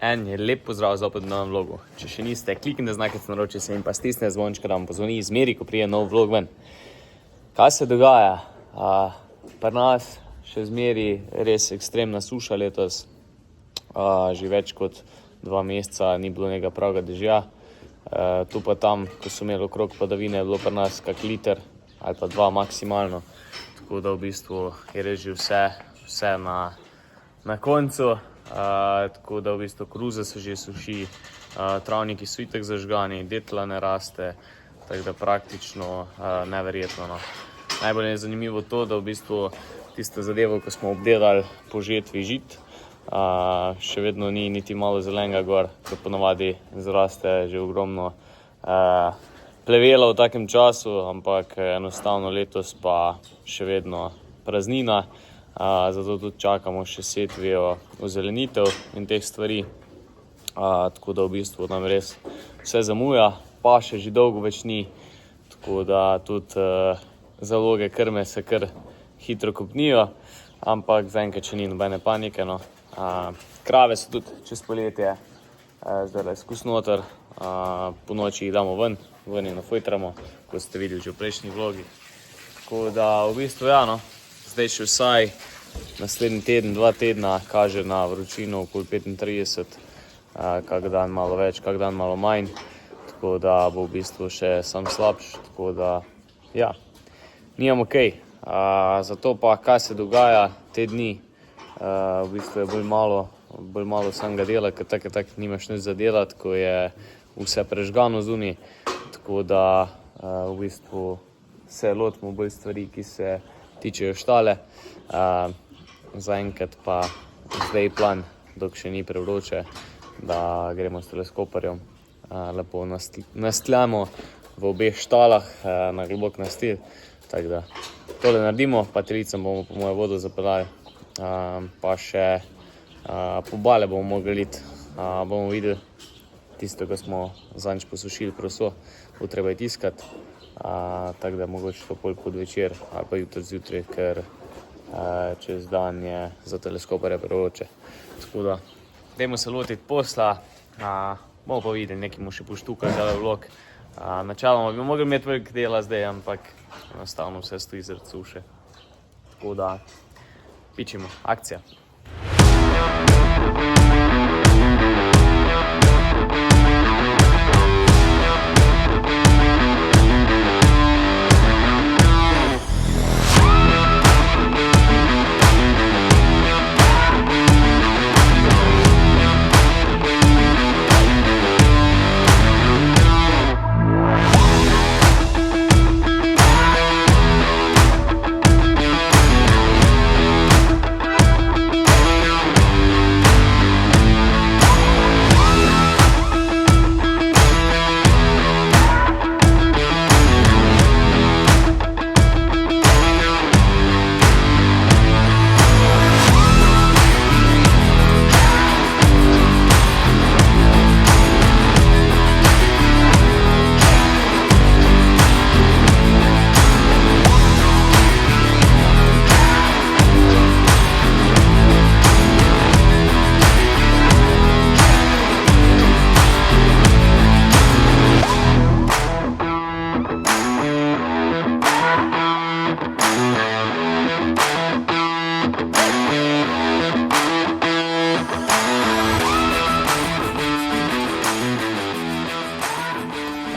En je lep pozdrav zopet v novem vlogu. Če še niste, kliknite znakec naroči se in pa stisne zvončka, da vam pozvoni izmeri, ko prije nov vlog ven. Kaj se dogaja? Pri nas še zmeri res ekstremna suša letos. Že več kot 2 meseca ni bilo nekaj pravega dežja. Tu pa tam, ko so imeli okrog padavine, je bilo pri nas kak liter ali pa 2 maksimalno. Tako da v bistvu je res že vse na koncu. Tako da v bistvu koruza se že suši, travniki so itak zažgani, detla ne raste, tako da praktično neverjetno. No. Najbolj je zanimivo to, da v bistvu tisto zadevo, ko smo obdelali po žetvi žit, še vedno ni niti malo zelenega gor, ko ponavadi zraste že ogromno plevela v takem času, ampak enostavno letos pa še vedno praznina. Zato tudi čakamo še setvijo ozelenitev in teh stvari. Tako da v bistvu nam res vse zamuja, pa še že dolgo več ni, tako da tudi zaloge krme se kar hitro kopnijo, ampak zaenkrat še ni nobene panike. No. Krave so tudi čez poletje, zdaj skus noter, po noči jih damo ven jih nafojtramo, kot ste videli že v prejšnjih vlogih. Tako da v bistvu no. Zdaj še vsaj naslednji teden, 2 tedna kaže na vročino okoli 35, kak dan malo več, kak dan malo manj, tako da bo v bistvu še sam slabš, tako da ja, nimam okej. Zato pa, kaj se dogaja te dni, v bistvu je bolj malo samega dela, ker tak nimaš nič za delati, ko je vse prežgano zunaj, tako da v bistvu se lotimo bolj stvari, ki se tičejo štale. Zaenkrat pa zdaj plan, dok še ni prevroče, da gremo s teleskoparjem, lepo nastljamo v obeh štalah na globok nastil. Tako da tole naredimo, pa telicam bomo po mojo vodo zapeljali, pa še po bale bomo mogli iti, bomo videli tisto, ko smo zadnjič posušili proso, bo treba je tiskati. Tako da mogoče to pol pod večer ali pa jutri zjutraj, ker čez dan je za teleskoparje prevroče. Tako da, dajmo se lotiti posla, bomo pa videli, nekaj mu še poštukali tale vlog. Načeloma bi mogli imeti veliko dela zdaj, ampak enostavno vse stoji zaradi suše. Tako da, pičimo, akcija.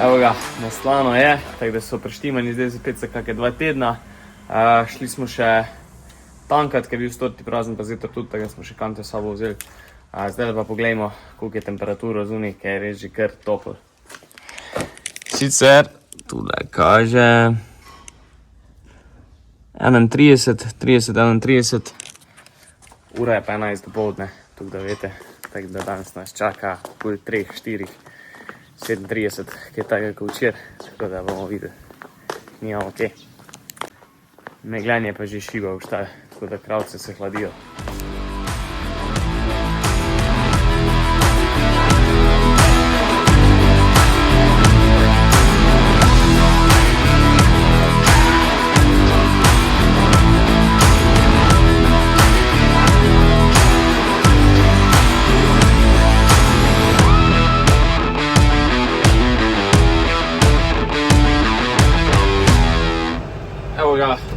Evo ga, naslano je, tako da so preštimani zdaj spet za kakšne 2 tedna. Šli smo še tankat, ker je bil 100 prazen, pa zjutraj tudi, tako da smo še kante s sabo vzeli. Zdaj pa poglejmo, koliko je temperatura zunaj, ker je res že kar toplo. Sicer, tule kaže 31, ura je pa 11 dopoldne, tako da veste, tako da danes nas čaka okoli 3, 4, 37, kaj takega kot včeraj, tako da bomo videli, nimamo okej. Megljanje pa že šiba v štali, tako da kravce se hladijo.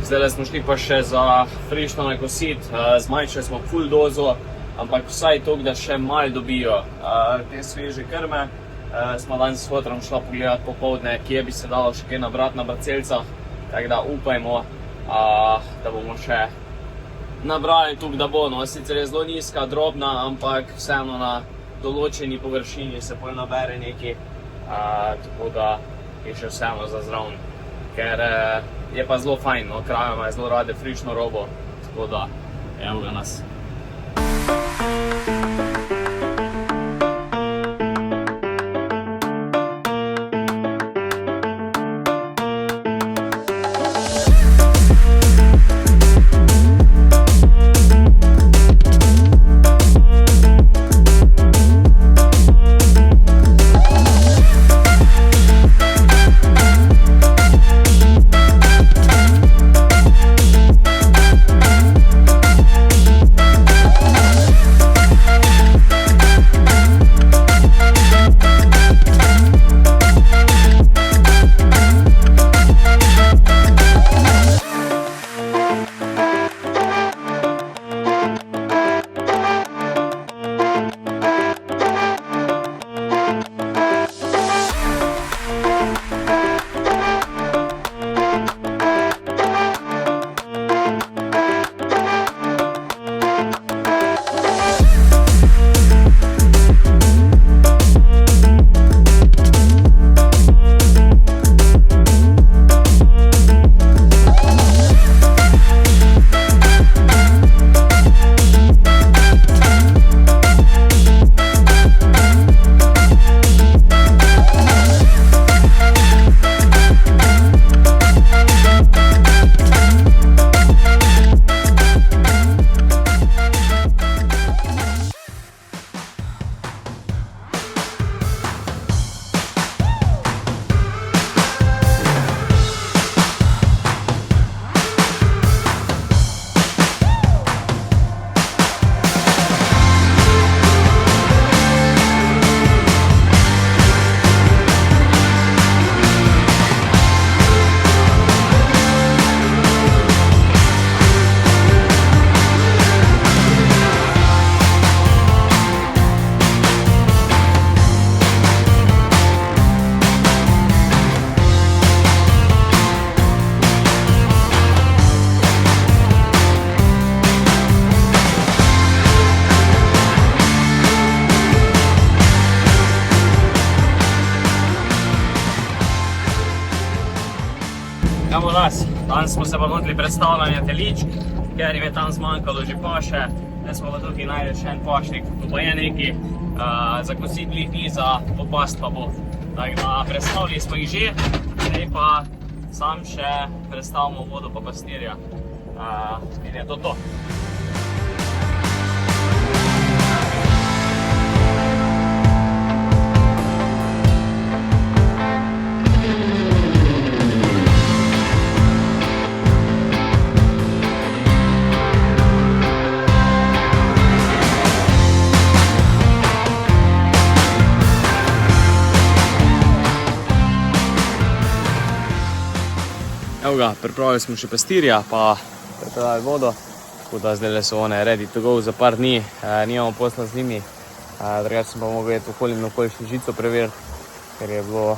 Zdaj smo šli pa še za frišno nakositi, zmanjšali smo full dozo, ampak vsaj toliko, da še malo dobijo te sveže krme. Smo danes s fotrom šla pogledati popoldne, kje bi se dalo še kaj nabrati na parcelcah, tako da upajmo, da bomo še nabrali tukaj, da bo. No, sicer je zelo nizka, drobna, ampak vseeno na določeni površini se pol nabere nekaj, tako da je še vseeno za zraven. Ker je pa zelo fajn, no, krave imajo zelo rade frišno robo, tako da evo ga nas. Evo nas, danes smo se pa lotili predstavljanja teličk, ker jim je tam zmanjkalo že paše. Zdaj smo pa tukaj najdeli še en pašnik, tu pa je nekaj, za kositi glih ni, za popast pa bo. Tako da predstavili smo jih že, zdaj pa sam še predstavimo vodo pa pastirja in je to. Evo ga, pripravili smo še pastirja, pa pripravili vodo, tako da zdaj so one ready to go za par dni, nimamo posla z njimi, drugače sem pa mogel iti okoli in okoli še žico preveriti, ker je bilo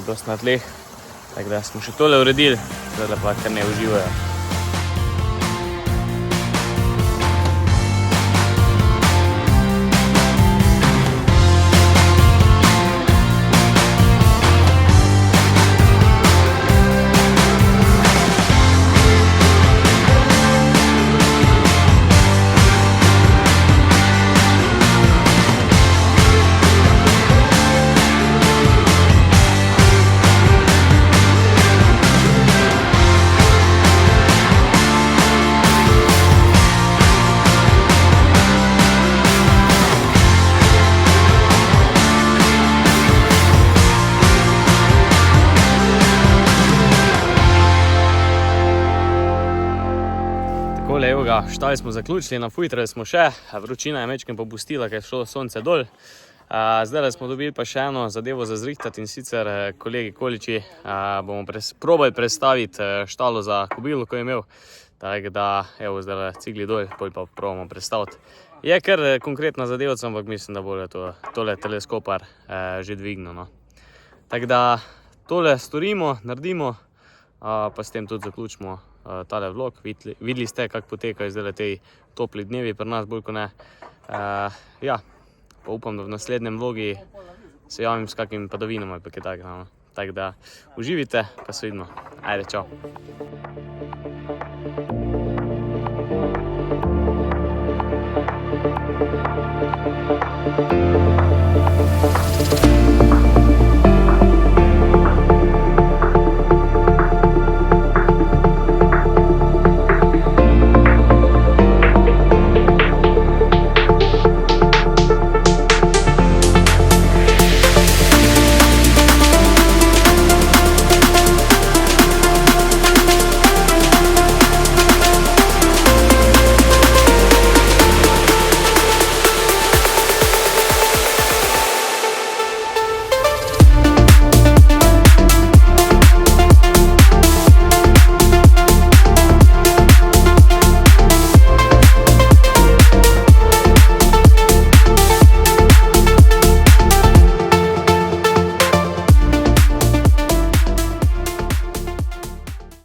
dosti na tleh, tako da smo še tole uredili, zdaj pa kar ne uživajo. Evo ga, štali smo zaključili, nafujtrali smo še, vročina je mečkem popustila, ker je šlo sonce dol. Zdaj smo dobili pa še eno zadevo za zrihtati, in sicer kolegi Količi bomo probali predstaviti štalo za kobilo, ko je imel. Tako da, evo, zdaj cigli dol, pol pa probamo predstaviti. Je kar konkretna zadevca, ampak mislim, da bo tole teleskopar že dvignil, no. Tako da tole storimo, naredimo, pa s tem tudi zaključimo tale vlog. Videli ste, kako potekajo zdaj tej topli dnevi pri nas, bolj ko ne. Ja, pa upam, da v naslednjem vlogi se javim s kakimi padavinami ali pa kaj takega, no. Tako da uživite, pa se vidimo. Ajde, čau. Thank you.